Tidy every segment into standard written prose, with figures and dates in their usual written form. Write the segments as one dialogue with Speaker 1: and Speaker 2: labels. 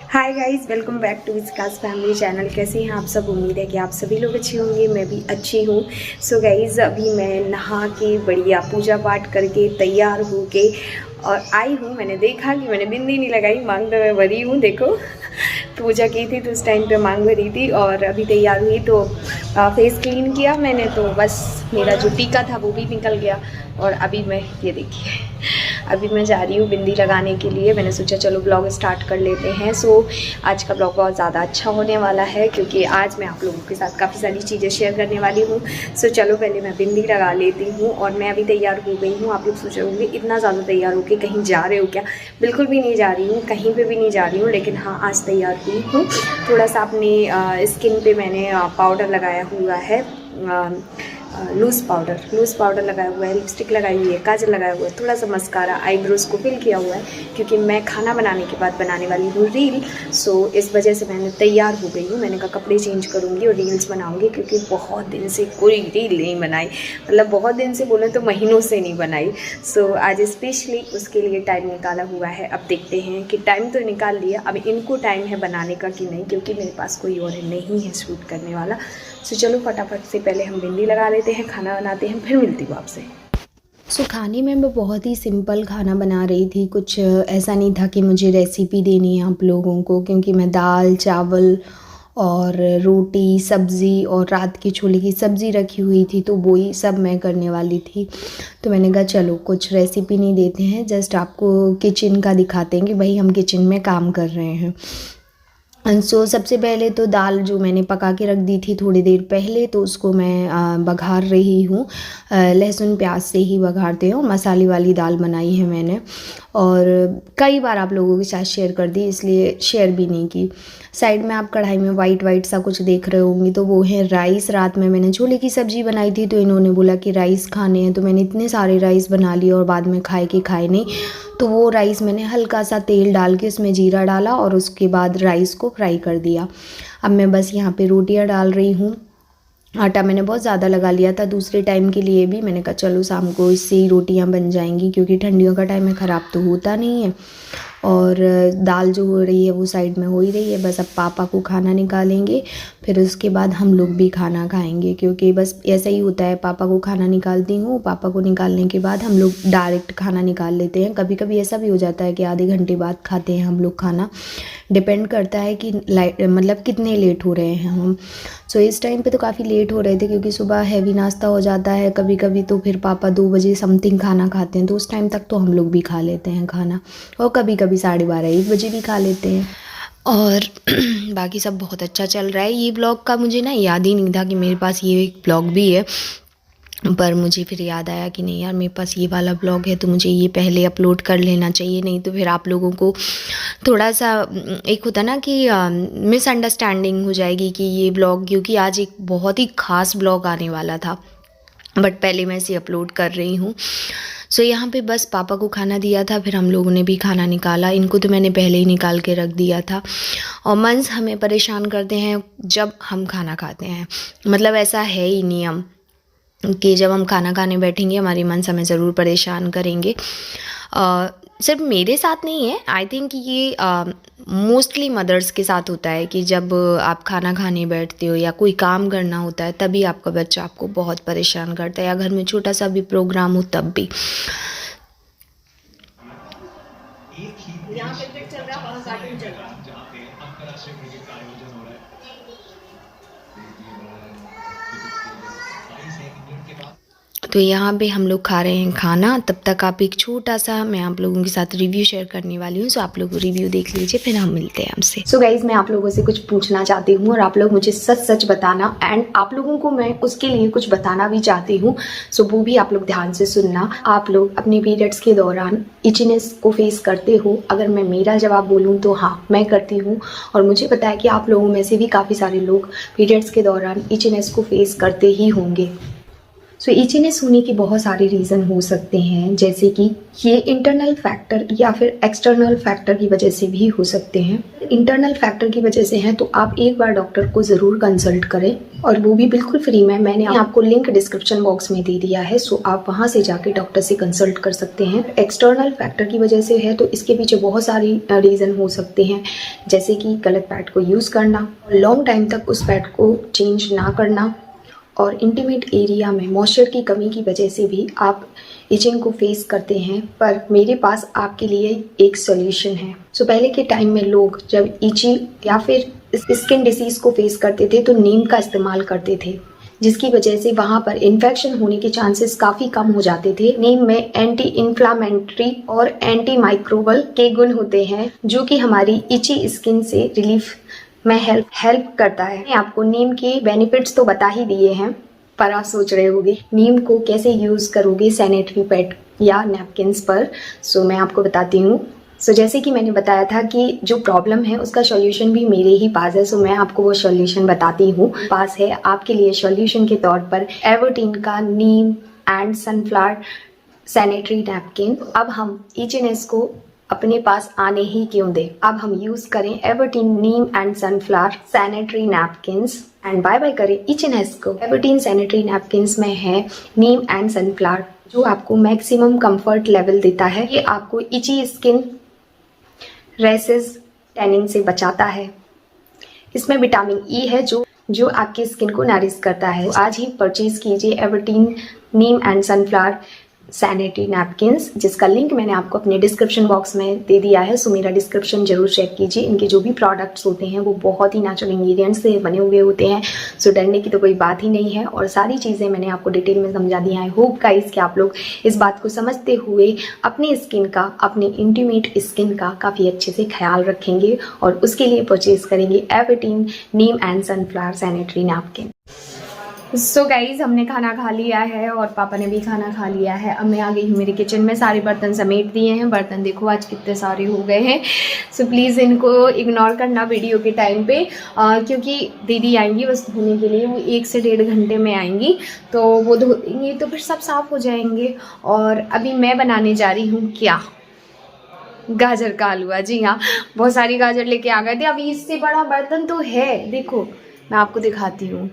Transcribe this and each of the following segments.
Speaker 1: Hi guys, welcome back to विस्कास family channel. कैसे हैं आप सब? उम्मीद है कि आप सभी लोग अच्छे होंगे। मैं भी अच्छी हूँ। सो गाइस, अभी मैं नहा के बढ़िया पूजा पाठ करके तैयार हो के और आई हूँ। मैंने देखा कि मैंने बिंदी नहीं लगाई, मांग तो मैं भरी हूँ। देखो पूजा की थी तो उस टाइम पे मांग भरी थी और अभी तैयार हुई तो फेस क्लीन किया मैंने, तो बस मेरा जो टीका था वो भी निकल गया। और अभी मैं ये देखिए, अभी मैं जा रही हूँ बिंदी लगाने के लिए। मैंने सोचा चलो ब्लॉग स्टार्ट कर लेते हैं। सो आज का ब्लॉग बहुत ज़्यादा अच्छा होने वाला है क्योंकि आज मैं आप लोगों के साथ काफ़ी सारी चीज़ें शेयर करने वाली हूँ। सो चलो पहले मैं बिंदी लगा लेती हूँ। और मैं अभी तैयार हो गई हूँ। आप लोग सोच रहे होंगे इतना ज़्यादा तैयार हो के कहीं जा रहे हो क्या? बिल्कुल भी नहीं जा रही हूँ, कहीं पर भी नहीं जा रही हूँ। लेकिन हाँ, आज तैयार हुई हूँ। थोड़ा सा अपनी स्किन पर मैंने पाउडर लगाया हुआ है, लूज़ पाउडर लगाया हुआ है, लिपस्टिक लगाई हुई है, काजल लगाया हुआ है, थोड़ा सा मस्कारा, आईब्रोज को फिल किया हुआ है क्योंकि मैं खाना बनाने के बाद बनाने वाली हूँ रील। सो इस वजह से मैंने तैयार हो गई हूँ। मैंने कहा कपड़े चेंज करूँगी और रील्स बनाऊँगी क्योंकि बहुत दिन से कोई रील नहीं बनाई। मतलब बहुत दिन से बोले तो महीनों से नहीं बनाई। सो आज स्पेशली उसके लिए टाइम निकाला हुआ है। अब देखते हैं कि टाइम तो निकाल लिया, अब इनको टाइम है बनाने का कि नहीं, क्योंकि मेरे पास कोई और नहीं है शूट करने वाला। सो चलो फटाफट से पहले हम बिंदी लगा लेते हैं, खाना बनाते हैं, फिर मिलती हूँ आपसे।
Speaker 2: खाने में मैं बहुत ही सिंपल खाना बना रही थी। कुछ ऐसा नहीं था कि मुझे रेसिपी देनी है आप लोगों को, क्योंकि मैं दाल चावल और रोटी सब्ज़ी और रात की छोले की सब्ज़ी रखी हुई थी, तो वही सब मैं करने वाली थी। तो मैंने कहा चलो कुछ रेसिपी नहीं देते हैं, जस्ट आपको किचन का दिखाते हैं कि भाई हम किचन में काम कर रहे हैं। सबसे पहले तो दाल जो मैंने पका के रख दी थी थोड़ी देर पहले, तो उसको मैं बघार रही हूँ। लहसुन प्याज से ही बघारते हो, मसाले वाली दाल बनाई है मैंने। और कई बार आप लोगों के साथ शेयर कर दी, इसलिए शेयर भी नहीं की। साइड में आप कढ़ाई में वाइट वाइट सा कुछ देख रहे होंगे, तो वो है राइस। रात में मैंने छोले की सब्ज़ी बनाई थी, तो इन्होंने बोला कि राइस खाने हैं, तो मैंने इतने सारे राइस बना लिए और बाद में खाए नहीं। तो वो राइस मैंने हल्का सा तेल डाल के उसमें जीरा डाला और उसके बाद राइस को फ्राई कर दिया। अब मैं बस यहाँ पे रोटियाँ डाल रही हूँ। आटा मैंने बहुत ज़्यादा लगा लिया था दूसरे टाइम के लिए भी। मैंने कहा चलो शाम को इससे ही रोटियाँ बन जाएंगी, क्योंकि ठंडियों का टाइम है, ख़राब तो होता नहीं है। और दाल जो हो रही है वो साइड में हो ही रही है। बस अब पापा को खाना निकालेंगे, फिर उसके बाद हम लोग भी खाना खाएंगे, क्योंकि बस ऐसा ही होता है। पापा को खाना निकालती हूँ, पापा को निकालने के बाद हम लोग डायरेक्ट खाना निकाल लेते हैं। कभी कभी ऐसा भी हो जाता है कि आधे घंटे बाद खाते हैं हम लोग खाना, डिपेंड करता है कि मतलब कितने लेट हो रहे हैं हम। इस टाइम पे तो काफ़ी लेट हो रहे थे, क्योंकि सुबह हैवी नाश्ता हो जाता है कभी कभी, तो फिर पापा 2 बजे समथिंग खाना खाते हैं, तो उस टाइम तक तो हम लोग भी खा लेते हैं खाना। और कभी कभी 12:30-1 बजे भी खा लेते हैं। और बाकी सब बहुत अच्छा चल रहा है। ये ब्लॉग का मुझे ना याद ही नहीं था कि मेरे पास ये एक ब्लॉग भी है, पर मुझे फिर याद आया कि नहीं यार, मेरे पास ये वाला ब्लॉग है तो मुझे ये पहले अपलोड कर लेना चाहिए, नहीं तो फिर आप लोगों को थोड़ा सा एक होता ना कि मिसअंडरस्टैंडिंग हो जाएगी कि ये ब्लॉग, क्योंकि आज एक बहुत ही ख़ास ब्लॉग आने वाला था, बट पहले मैं इसे अपलोड कर रही हूँ। यहाँ पे बस पापा को खाना दिया था, फिर हम लोगों ने भी खाना निकाला। इनको तो मैंने पहले ही निकाल के रख दिया था। और मंस हमें परेशान करते हैं जब हम खाना खाते हैं, मतलब ऐसा है ही नियम कि जब हम खाना खाने बैठेंगे हमारी मंस हमें ज़रूर परेशान करेंगे। सिर्फ मेरे साथ नहीं है, आई थिंक ये मोस्टली मदर्स के साथ होता है कि जब आप खाना खाने बैठते हो या कोई काम करना होता है, तभी आपका बच्चा आपको बहुत परेशान करता है, या घर में छोटा सा भी प्रोग्राम हो तब भी। यहाँ क्रिकेट चल रहा है, वहाँ कार्टून चल रहा है। तो यहाँ पे हम लोग खा रहे हैं खाना। तब तक आप एक छोटा सा मैं आप लोगों के साथ रिव्यू शेयर करने वाली हूँ। आप लोग रिव्यू देख लीजिए, फिर हम मिलते हैं आपसे।
Speaker 1: सो गाइज, मैं आप लोगों से कुछ पूछना चाहती हूँ और आप लोग मुझे सच सच बताना, एंड आप लोगों को मैं उसके लिए कुछ बताना भी चाहती हूँ। सो वो भी आप लोग ध्यान से सुनना। आप लोग अपने पीरियड्स के दौरान इचनेस को फेस करते हो? अगर मैं मेरा जवाब बोलूँ तो हाँ, मैं करती हूँ। और मुझे पता है कि आप लोगों में से भी काफ़ी सारे लोग पीरियड्स के दौरान इचनेस को फेस करते ही होंगे।
Speaker 2: सो इचीनेस होने के बहुत सारे रीज़न हो सकते हैं, जैसे कि ये इंटरनल फैक्टर या फिर एक्सटर्नल फैक्टर की वजह से भी हो सकते हैं। इंटरनल फैक्टर की वजह से हैं तो आप एक बार डॉक्टर को ज़रूर कंसल्ट करें, और वो भी बिल्कुल फ्री में। मैंने आपको लिंक डिस्क्रिप्शन बॉक्स में दे दिया है, सो आप वहाँ से जाके डॉक्टर से कंसल्ट कर सकते हैं। एक्सटर्नल फैक्टर की वजह से है तो इसके पीछे बहुत सारी रीज़न हो सकते हैं, जैसे कि गलत पैड को यूज़ करना, लॉन्ग टाइम तक उस पैड को चेंज ना करना, और इंटीमेट एरिया में मॉइस्चर की कमी की वजह से भी आप इचिंग को फेस करते हैं। पर मेरे पास आपके लिए एक सॉल्यूशन है। सो पहले के टाइम में लोग जब इची या फिर स्किन डिसीज़ को फेस करते थे तो नीम का इस्तेमाल करते थे, जिसकी वजह से वहाँ पर इन्फेक्शन होने के चांसेस काफ़ी कम हो जाते थे। नीम में एंटी इन्फ्लामेटरी और एंटी माइक्रोबल के गुण होते हैं, जो कि हमारी इची स्किन से रिलीफ में हेल्प करता है। मैं आपको नीम के बेनिफिट्स तो बता ही दिए हैं, पर आप सोच रहे होंगे नीम को कैसे यूज़ करोगे सैनिटरी पैड या नैपकिन्स पर। सो मैं आपको बताती हूँ। सो जैसे कि मैंने बताया था कि जो प्रॉब्लम है उसका सॉल्यूशन भी मेरे ही पास है, सो मैं आपको वो सॉल्यूशन बताती हूँ। पास है आपके लिए सॉल्यूशन के तौर पर एवर्टीन का नीम एंड सनफ्लावर सैनिटरी नैपकिन। अब हम इचीनेस को अपने पास आने ही क्यों दे, अब हम यूज करें Everteen neem and sunflower sanitary napkins and bye bye करें इचीनेस को। एवर्टीन सैनिटरी नैपकिन्स में है नीम एंड सनफ्लावर, जो आपको मैक्सिमम कंफर्ट लेवल देता है। ये आपको इची स्किन, रैसेस, टैनिंग से बचाता है। इसमें विटामिन ई है जो आपकी स्किन को नरिश करता है। आज ही परचेज कीजिए एवर्टीन neem and sunflower sanitary napkins, जिसका लिंक मैंने आपको अपने डिस्क्रिप्शन बॉक्स में दे दिया है। सो मेरा डिस्क्रिप्शन जरूर चेक कीजिए। इनके जो भी प्रोडक्ट्स होते हैं वो बहुत ही नेचुरल इंग्रेडिएंट्स से बने हुए होते हैं, सो डरने की तो कोई बात ही नहीं है। और सारी चीज़ें मैंने आपको डिटेल में समझा दी हैं। आई होप गाइस कि आप लोग इस बात को समझते हुए अपनी स्किन का, अपनी इंटीमेट स्किन का काफ़ी अच्छे से ख्याल रखेंगे और उसके लिए परचेज करेंगे Everteen neem and sunflower sanitary napkin. So guys हमने खाना खा लिया है और पापा ने भी खाना खा लिया है। अब मैं आ गई हूँ मेरे किचन में, सारे बर्तन समेट दिए हैं। बर्तन देखो आज कितने सारे हो गए हैं। सो प्लीज़ इनको इग्नोर करना वीडियो के टाइम पे, क्योंकि दीदी आएंगी बस धोने के लिए। वो 1 से 1.5 घंटे में आएंगी, तो वो धो देंगी तो फिर सब साफ़ हो जाएंगे। और अभी मैं बनाने जा रही हूँ क्या, गाजर का हलवा। जी हाँ, बहुत सारी गाजर लेके आ गए थे। अभी इससे बड़ा बर्तन तो है, देखो मैं आपको दिखाती हूँ।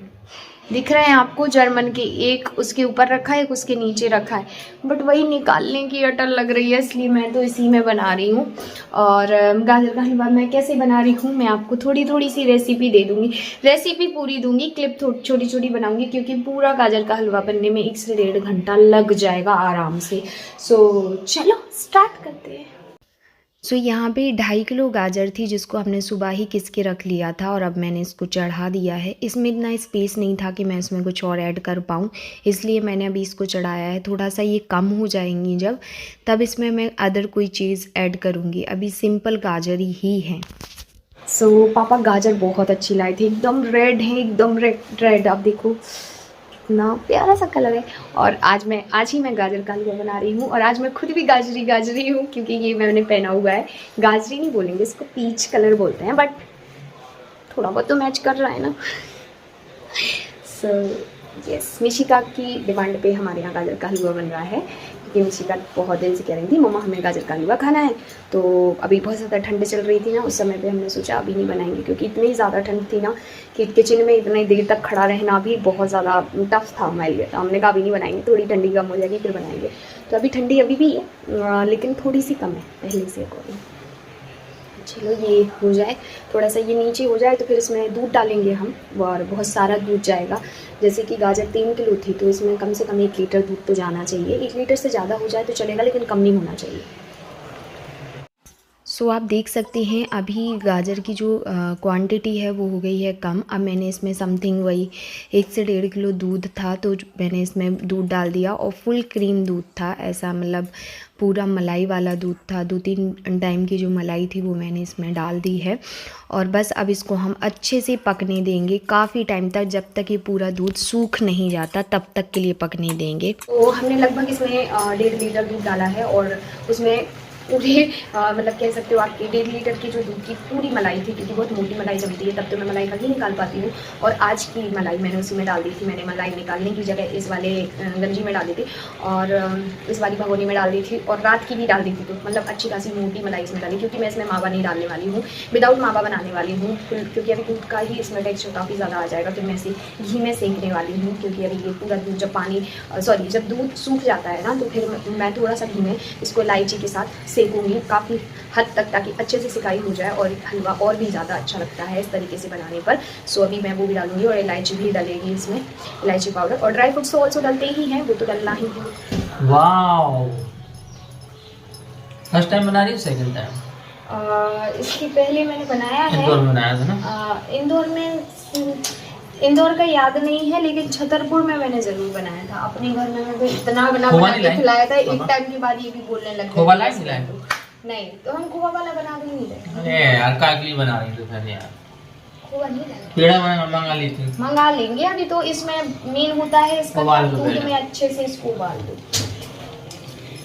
Speaker 2: दिख रहे हैं आपको, जर्मन के, एक उसके ऊपर रखा है, एक उसके नीचे रखा है, बट वही निकालने की अटल लग रही है, इसलिए मैं तो इसी में बना रही हूँ। और गाजर का हलवा मैं कैसे बना रही हूँ मैं आपको थोड़ी थोड़ी सी रेसिपी दे दूँगी। रेसिपी पूरी दूँगी, क्लिप छोटी छोटी बनाऊँगी, क्योंकि पूरा गाजर का हलवा बनने में 1 से 1.5 घंटा लग जाएगा आराम से। सो चलो स्टार्ट करते हैं। सो यहाँ पे 2.5 किलो गाजर थी, जिसको हमने सुबह ही किस के रख लिया था और अब मैंने इसको चढ़ा दिया है। इसमें इतना स्पेस नहीं था कि मैं इसमें कुछ और ऐड कर पाऊँ, इसलिए मैंने अभी इसको चढ़ाया है। थोड़ा सा ये कम हो जाएंगी जब, तब इसमें मैं अदर कोई चीज़ ऐड करूँगी। अभी सिंपल गाजर ही है।
Speaker 1: सो पापा गाजर बहुत अच्छी लाई थी, एकदम रेड है, एकदम रेड। आप देखो कितना प्यारा सा कलर है। और आज ही मैं गाजर का हलवा बना रही हूँ। और आज मैं खुद भी गाजरी हूँ, क्योंकि ये मैंने पहना हुआ है। गाजरी नहीं बोलेंगे इसको, पीच कलर बोलते हैं, बट थोड़ा बहुत तो मैच कर रहा है ना। सो यस, मिशिका की डिमांड पे हमारे यहाँ गाजर का हलवा बन रहा है, क्योंकि मिशिका बहुत दिन से कह रही थी मम्मा हमें गाजर का हलवा खाना है। तो अभी बहुत ज़्यादा ठंड चल रही थी ना, उस समय पे हमने सोचा अभी नहीं बनाएंगे, क्योंकि इतनी ज़्यादा ठंड थी ना कि किचन में इतनी देर तक खड़ा रहना भी बहुत ज़्यादा टफ था हमारे लिए। तो हमने कहा अभी नहीं बनाएंगे, थोड़ी ठंडी कम हो जाएगी फिर बनाएंगे। तो अभी ठंडी अभी भी है, लेकिन थोड़ी सी कम है पहले से अकॉर्डिंग। चलो ये हो जाए, थोड़ा सा ये नीचे हो जाए तो फिर इसमें दूध डालेंगे हम, और बहुत सारा दूध जाएगा। जैसे कि गाजर 3 किलो थी, तो इसमें कम से कम 1 लीटर दूध तो जाना चाहिए। 1 लीटर से ज़्यादा हो जाए तो चलेगा, लेकिन कम नहीं होना चाहिए।
Speaker 2: सो आप देख सकते हैं अभी गाजर की जो क्वांटिटी है वो हो गई है कम। अब मैंने इसमें समथिंग वही 1 से 1.5 किलो दूध था, तो मैंने इसमें दूध डाल दिया। और फुल क्रीम दूध था, ऐसा मतलब पूरा मलाई वाला दूध था। 2-3 टाइम की जो मलाई थी वो मैंने इसमें डाल दी है। और बस अब इसको हम अच्छे से पकने देंगे काफ़ी टाइम तक, जब तक ये पूरा दूध सूख नहीं जाता तब तक के लिए पकने देंगे।
Speaker 1: तो हमने लगभग इसमें 1.5 लीटर दूध डाला है, और उसमें पूरे मतलब कह सकते हो आपके 1.5 लीटर की जो दूध की पूरी मलाई थी, क्योंकि बहुत मोटी मलाई जमती है तब तो मैं मलाई कभी निकाल पाती हूँ। और आज की मलाई मैंने उसी में डाल दी थी। मैंने मलाई निकालने की जगह इस वाले गंजी में डाल दी थी और इस वाली भगोनी में डाल दी थी और रात की भी डाल दी थी। तो मतलब अच्छी खासी मोटी मलाई इसमें डाली, क्योंकि मैं इसमें मावा नहीं डालने वाली हूँ, विदाउट मावा बनाने वाली हूँ, क्योंकि अभी दूध का ही इसमें टेक्सचर काफ़ी ज़्यादा आ जाएगा। फिर मैं इसे घी में सेंकने वाली हूँ, क्योंकि अभी ये पूरा दूध जब दूध सूख जाता है ना, तो फिर मैं थोड़ा सा घी में इसको इलायची के साथ सेकूँगी काफ़ी हद तक, ताकि अच्छे से सिकाई हो जाए और हलवा और भी ज़्यादा अच्छा लगता है इस तरीके से बनाने पर। सो अभी मैं वो भी डालूंगी और इलायची भी डलेगी इसमें, इलायची पाउडर, और ड्राई फ्रूट्स तो ऑल्सो डलते ही हैं, वो तो डलना ही है।
Speaker 3: वाओ, फर्स्ट टाइम बना रही हो सेकंड टाइम?
Speaker 1: इसके पहले मैंने बनाया है,
Speaker 3: इंदौर में बनाया था ना?
Speaker 1: इंदौर का याद नहीं है, लेकिन छतरपुर में मैंने जरूर बनाया था। अपने घर में मैं इतना बना के खिलाया था, एक टाइम के बाद ये भी बोलने लग गए नहीं, तो हम खोवा वाला बना भी नहीं रहे।
Speaker 3: अरे यार का के लिए बना रही थी फिर यार?
Speaker 1: खोवा नहीं रहे,
Speaker 3: पेड़ा मंगा ली थी।
Speaker 1: मंगा लेंगे। अभी तो इसमें मेन होता है इसका दूध में अच्छे से इसको उबाल दो।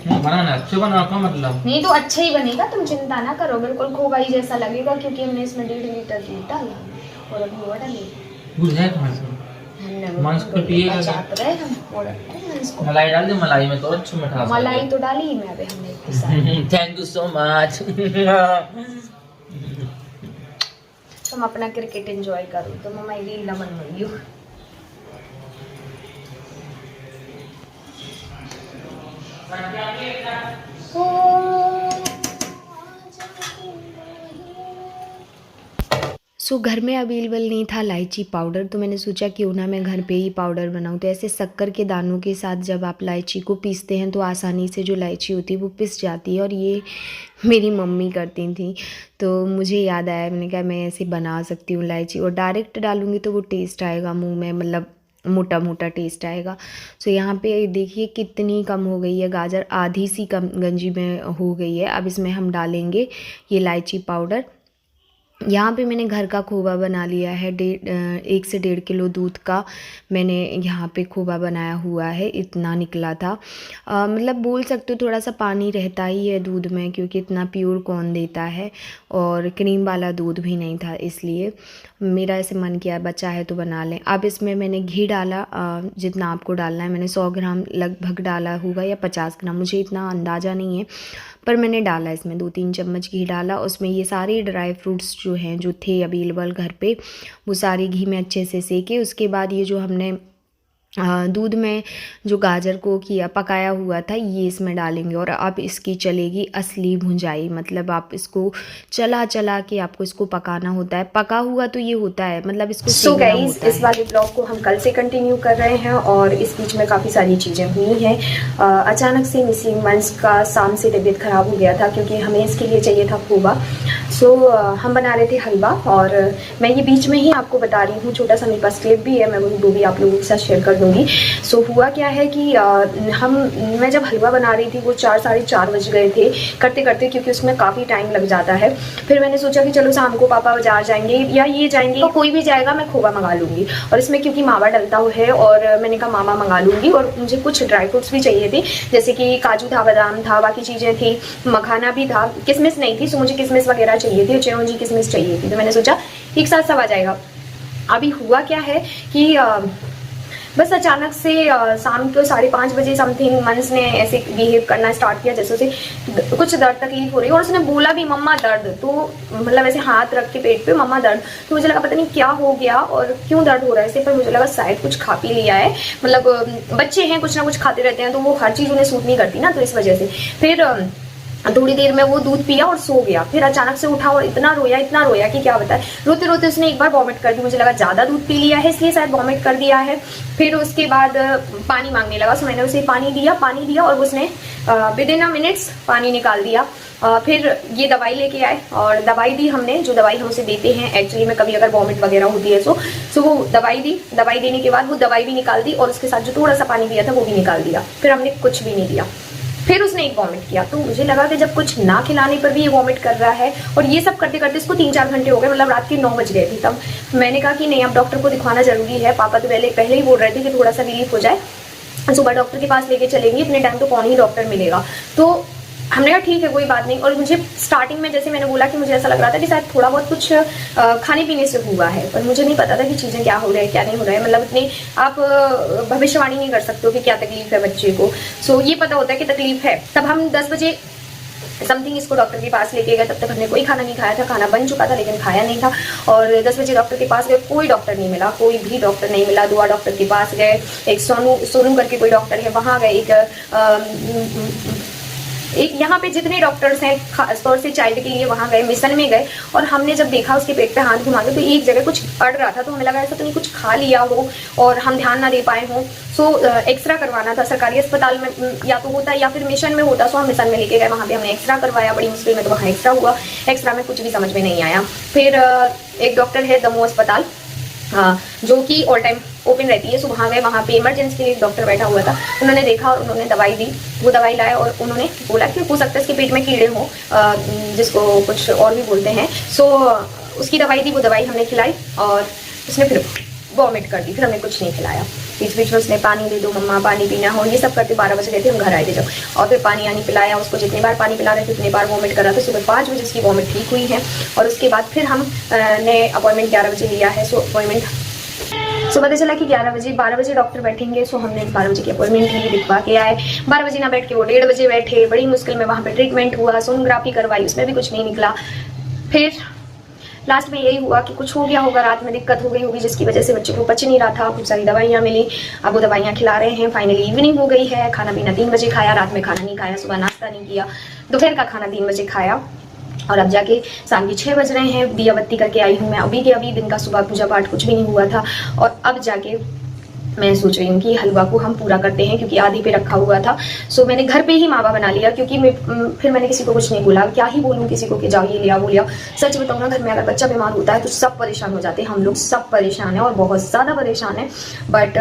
Speaker 3: बनाना अच्छे बना का मतलब
Speaker 1: नहीं तो अच्छा ही बनेगा, तुम चिंता ना करो, बिल्कुल खोवा ही जैसा लगेगा, क्योंकि हमने इसमें 1.5 लीटर दूध डाला और अभी वो डालेंगे।
Speaker 3: दूध है कहाँ से? मांस को पिएगा क्या? मलाई डाल दे, मलाई में तो अच्छा मिठास।
Speaker 1: मलाई तो डाली ही मैं अभी हमने।
Speaker 3: Thank you so much.
Speaker 1: तुम अपना क्रिकेट एंजॉय करो, तो मम्मा रील ना बनवाइयो।
Speaker 2: सो घर में अवेलेबल नहीं था इलायची पाउडर, तो मैंने सोचा क्यों ना मैं घर पे ही पाउडर बनाऊं। तो ऐसे शक्कर के दानों के साथ जब आप इलायची को पीसते हैं तो आसानी से जो इलायची होती है वो पिस जाती है, और ये मेरी मम्मी करती थी। तो मुझे याद आया, मैंने कहा मैं ऐसे बना सकती हूँ इलायची, और डायरेक्ट डालूँगी तो वो टेस्ट आएगा मुँह में, मतलब मोटा मोटा टेस्ट आएगा। सो यहाँ पे देखिए कितनी कम हो गई है गाजर, आधी सी कम गंजी में हो गई है। अब इसमें हम डालेंगे ये इलायची पाउडर। यहाँ पे मैंने घर का खोवा बना लिया है, 1 से 1.5 किलो दूध का मैंने यहाँ पे खोवा बनाया हुआ है, इतना निकला था। मतलब बोल सकते हो थोड़ा सा पानी रहता ही है दूध में, क्योंकि इतना प्योर कौन देता है, और क्रीम वाला दूध भी नहीं था, इसलिए मेरा ऐसे मन किया बचा है तो बना लें। अब इसमें मैंने घी डाला, जितना आपको डालना है। मैंने 100 ग्राम लगभग डाला होगा या 50 ग्राम, मुझे इतना अंदाज़ा नहीं है, पर मैंने डाला इसमें 2-3 चम्मच घी डाला। उसमें ये सारे ड्राई फ्रूट्स जो हैं, जो थे अवेलेबल घर पे, वो सारे घी में अच्छे से सेके। उसके बाद ये जो हमने दूध में जो गाजर को किया पकाया हुआ था, ये इसमें डालेंगे। और अब इसकी चलेगी असली भुंजाई, मतलब आप इसको चला चला के आपको इसको पकाना होता है। पका हुआ तो ये होता है, मतलब इसको
Speaker 1: सो गाइस, इस वाले ब्लॉग को हम कल से कंटिन्यू कर रहे हैं, और इस बीच में काफ़ी सारी चीज़ें हुई हैं। अचानक से मिसिंग मंस का शाम से तबीयत ख़राब हो गया था, क्योंकि हमें इसके लिए चाहिए था खोवा। सो हम बना रहे थे हलवा, और मैं ये बीच में ही आपको बता रही हूँ, छोटा सा मेरे पास क्लिप भी है, मैं वो भी आप लोगों के साथ शेयर कर दूँगी। सो हुआ क्या है कि मैं जब हलवा बना रही थी वो 4 साढ़े 4 बज गए थे करते करते, क्योंकि उसमें काफ़ी टाइम लग जाता है। फिर मैंने सोचा कि चलो शाम को पापा बाजार जाएंगे या ये जाएंगे, तो कोई भी जाएगा, मैं खोवा मंगा लूँगी। और इसमें क्योंकि मावा डलता है, और मैंने कहा मावा मंगा लूँगी। और मुझे कुछ ड्राई फ्रूट्स भी चाहिए थे, जैसे कि काजू था, बादाम था, बाकी चीज़ें थी, मखाना भी था, किशमिश नहीं थी, सो मुझे किशमिश वगैरह चाहिए थी, चिरौंजी किशमिश चाहिए थी। तो मैंने सोचा एक साथ सब आ जाएगा। अभी हुआ क्या है कि बस अचानक से शाम को 5:30 बजे समथिंग मंस ने ऐसे बिहेव करना स्टार्ट किया, जैसे उसे कुछ दर्द तकलीफ हो रही है, और उसने बोला भी मम्मा दर्द। तो मतलब ऐसे हाथ रख के पेट पे, मम्मा दर्द। तो मुझे लगा पता नहीं क्या हो गया और क्यों दर्द हो रहा है इसे, पर मुझे लगा शायद कुछ खा पी लिया है, मतलब बच्चे हैं, कुछ ना कुछ खाते रहते हैं, तो वो हर चीज़ उन्हें सूट नहीं करती ना, तो इस वजह से। फिर थोड़ी देर में वो दूध पिया और सो गया। फिर अचानक से उठा और इतना रोया कि क्या बताए। रोते रोते उसने एक बार वॉमिट कर दी, मुझे लगा ज़्यादा दूध पी लिया है इसलिए शायद वॉमिट कर दिया है। फिर उसके बाद पानी मांगने लगा, तो मैंने उसे पानी दिया और उसने विदिन अ मिनट्स पानी निकाल दिया। फिर ये दवाई लेके आए और दवाई दी हमने, जो दवाई हम उसे देते हैं एक्चुअली में कभी अगर वॉमिट वगैरह होती है सो वो दवाई दी। दवाई देने के बाद वो दवाई भी निकाल दी और उसके साथ जो थोड़ा सा पानी दिया था वो भी निकाल दिया। फिर हमने कुछ भी नहीं दिया। फिर उसने एक वॉमिट किया, तो मुझे लगा कि जब कुछ ना खिलाने पर भी ये वॉमिट कर रहा है, और ये सब करते करते इसको 3-4 घंटे हो गए, मतलब रात के 9 बज गए थे तब। मैंने कहा कि नहीं, अब डॉक्टर को दिखाना जरूरी है। पापा तो पहले ही बोल रहे थे कि थोड़ा सा रिलीफ हो जाए, सुबह डॉक्टर के पास लेके चलेंगे, इतने टाइम तो कौन ही डॉक्टर मिलेगा। तो हमने कहा ठीक है कोई बात नहीं। और मुझे स्टार्टिंग में जैसे मैंने बोला कि मुझे ऐसा लग रहा था कि शायद थोड़ा बहुत कुछ खाने पीने से हुआ है, पर मुझे नहीं पता था कि चीज़ें क्या हो रहा है क्या नहीं हो रहा है। मतलब इतनी आप भविष्यवाणी नहीं कर सकते हो कि क्या तकलीफ है बच्चे को। सो ये पता होता है कि तकलीफ है। तब हम 10 बजे समथिंग इसको डॉक्टर के पास लेके गए। तब तक हमने कोई खाना नहीं खाया था, खाना बन चुका था लेकिन खाया नहीं था। और 10 बजे डॉक्टर के पास गए, कोई डॉक्टर नहीं मिला, कोई भी डॉक्टर नहीं मिला। दुआ डॉक्टर के पास गए, एक सोनू करके कोई डॉक्टर है वहाँ गए, एक यहाँ पे जितने डॉक्टर्स हैं खासतौर से चाइल्ड के लिए वहाँ गए, मिशन में गए। और हमने जब देखा उसके पेट पे हाथ घुमा के तो एक जगह कुछ अड़ रहा था, तो हमें लगा ऐसा तो नहीं कुछ खा लिया हो और हम ध्यान ना दे पाए हों। सो एक्सरा करवाना था सरकारी अस्पताल में, या तो होता या फिर मिशन में होता। सो हम मिशन में लेके गए, वहाँ पे हमने एक्सरा करवाया बड़ी मुश्किल में, तो वहाँ एक्सरा हुआ। एक्सरा में कुछ भी समझ में नहीं आया। फिर एक डॉक्टर है दमोह अस्पताल, हाँ, जो कि ऑल टाइम ओपन रहती है। सो वहाँ गए, वहाँ पे इमरजेंसी के लिए एक डॉक्टर बैठा हुआ था। उन्होंने देखा और उन्होंने दवाई दी। वो दवाई लाया और उन्होंने बोला कि हो सकता है इसके पेट में कीड़े हों, जिसको कुछ और भी बोलते हैं। सो उसकी दवाई दी, वो दवाई हमने खिलाई और उसने फिर वॉमिट कर दी। फिर हमने कुछ नहीं खिलाया। बीच बीच में उसने पानी दे दो मम्मा, पानी पीना हो, ये सब करते 12 बजे गए थे, हम घर आए थे जब। और फिर पानी आनी पिलाया उसको, जितनी बार पानी पिला रहे थे उतनी बार वॉमिट कर रहा था। सुबह 5 बजे उसकी वॉमिट ठीक हुई है। और उसके बाद फिर हम ने अपॉइंटमेंट 11 बजे लिया है। सो अपॉइंटमेंट सो पता चला कि 11 बजे 12 बजे डॉक्टर बैठेंगे। सो हमने 12 बजे की अपॉइंटमेंट ली, दिखवा के आए। 12 बजे ना बैठ के वो 1:30 बजे बैठे। बड़ी मुश्किल में वहाँ पे ट्रीटमेंट हुआ, सोनोग्राफी करवाई, उसमें भी कुछ नहीं निकला। फिर लास्ट में यही हुआ कि कुछ हो गया होगा, रात में दिक्कत हो गई होगी जिसकी वजह से बच्चे को पच नहीं रहा था। खूब सारी दवाइयाँ मिली, अब वो दवाइयाँ खिला रहे हैं। फाइनली इवनिंग हो गई है। खाना पीना 3 बजे खाया, रात में खाना नहीं खाया, सुबह नाश्ता नहीं किया, दोपहर का खाना 3 बजे खाया। और अब जाके शाम के 6 बज रहे हैं, दिया बत्ती करके आई हूँ मैं अभी के अभी। दिन का सुबह पूजा पाठ कुछ भी नहीं हुआ था। और अब जाके मैं सोच रही हूँ कि हलवा को हम पूरा करते हैं, क्योंकि आधी पे रखा हुआ था। सो मैंने घर पे ही मावा बना लिया, क्योंकि फिर मैंने किसी को कुछ नहीं बोला। क्या ही बोलूँ किसी को कि जाओ ये लिया वो लिया। सच बताऊँ ना, घर में अगर बच्चा बीमार होता है तो सब परेशान हो जाते हैं। हम लोग सब परेशान हैं और बहुत ज़्यादा परेशान हैं। बट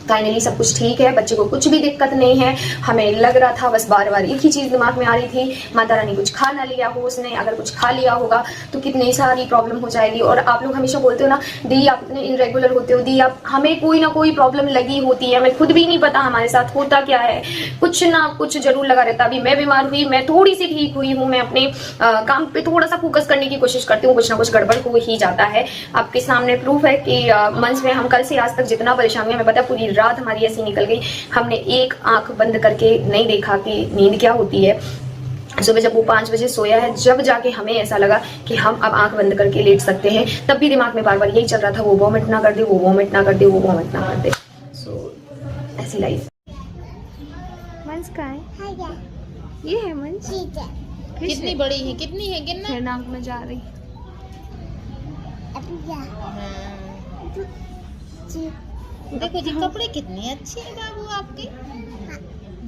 Speaker 1: फाइनली सब कुछ ठीक है, बच्चे को कुछ भी दिक्कत नहीं है। हमें लग रहा था बस बार बार एक ही चीज़ दिमाग में आ रही थी, माता रानी कुछ खा ना लिया हो उसने। अगर कुछ खा लिया होगा तो कितनी सारी प्रॉब्लम हो जाएगी। और आप लोग हमेशा बोलते हो ना, दी आप इतने इनरेगुलर होते हो, दी आप, हमें कोई ना कोई प्रॉब्लम लगी होती है, हमें खुद भी नहीं पता हमारे साथ होता क्या है। कुछ ना कुछ जरूर लगा रहता। अभी मैं बीमार हुई, मैं थोड़ी सी ठीक हुई हूँ, मैं अपने काम पे थोड़ा सा फोकस करने की कोशिश करती हूँ, कुछ ना कुछ गड़बड़ हो ही जाता है। आपके सामने प्रूफ है कि मंच में हम कल से आज तक जितना परेशान हुए, हमें पता है पूरी रात हमारी ऐसी निकल गई। हमने एक आंख बंद करके नहीं देखा कि नींद क्या होती है। सुबह जब वो 5 बजे सोया है, जब जाके हमें ऐसा लगा कि हम अब आंख बंद करके लेट सकते हैं, तब भी दिमाग में बार बार यही चल रहा था, वो वॉमिट ना कर दे, वो वॉमिट ना कर दे, वो वॉमिट ना कर दे। सो ऐसी लाइफ। मंच का है ये है मंच,
Speaker 4: कितनी बड़ी है, कितनी है गिनना?
Speaker 1: फिर नाक में जा रही।
Speaker 4: देखो जी कपड़े कितने अच्छे हैं बाबू आपके।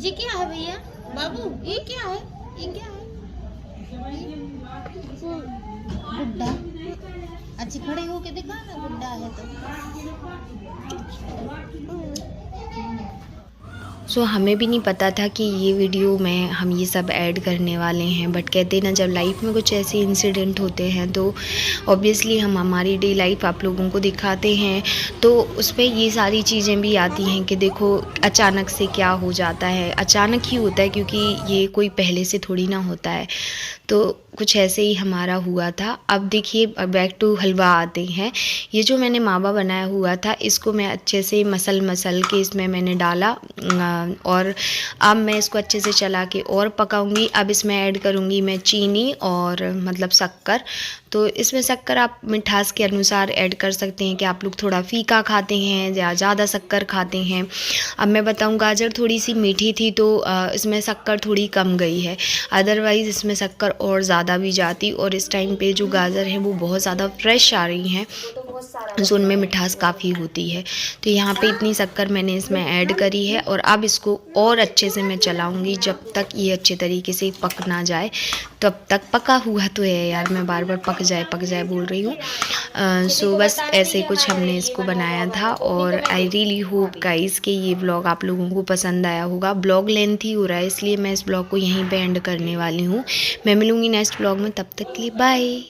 Speaker 4: जी क्या है भैया बाबू, ये क्या है, ये क्या है? गुड्डा। अच्छी खड़े होके दिखा ना, गुड्डा है तो।
Speaker 2: सो हमें भी नहीं पता था कि ये वीडियो में हम ये सब ऐड करने वाले हैं। बट कहते हैं ना, जब लाइफ में कुछ ऐसे इंसिडेंट होते हैं तो ऑब्वियसली हम हमारी डे लाइफ आप लोगों को दिखाते हैं, तो उसमें ये सारी चीज़ें भी आती हैं कि देखो अचानक से क्या हो जाता है। अचानक ही होता है, क्योंकि ये कोई पहले से थोड़ी ना होता है। तो कुछ ऐसे ही हमारा हुआ था। अब देखिए बैक टू हलवा आते हैं। ये जो मैंने मावा बनाया हुआ था, इसको मैं अच्छे से मसल के इसमें मैंने डाला, और अब मैं इसको अच्छे से चला के और पकाऊंगी। अब इसमें ऐड करूंगी मैं चीनी और मतलब शक्कर। तो इसमें शक्कर आप मिठास के अनुसार ऐड कर सकते हैं कि आप लोग थोड़ा फीका खाते हैं या ज़्यादा शक्कर खाते हैं। अब मैं बताऊं, गाजर थोड़ी सी मीठी थी तो इसमें शक्कर थोड़ी कम गई है, अदरवाइज़ इसमें शक्कर और ज़्यादा भी जाती। और इस टाइम पे जो गाजर है वो बहुत ज़्यादा फ्रेश आ रही हैं, तो उनमें मिठास काफ़ी होती है। तो यहाँ पे इतनी शक्कर मैंने इसमें ऐड करी है, और अब इसको और अच्छे से मैं चलाऊँगी जब तक ये अच्छे तरीके से पक ना जाए। तब तक पका हुआ तो है यार, मैं बार बार पक जाए बोल रही हूँ। सो बस ऐसे कुछ हमने इसको बनाया था। और आई रियली होप गाइस कि ये ब्लॉग आप लोगों को पसंद आया होगा। ब्लॉग लेंथी हो रहा है, इसलिए मैं इस ब्लॉग को यहीं पे एंड करने वाली हूँ। मैं मिलूँगी नेक्स्ट ब्लॉग में, तब तक के लिए बाय।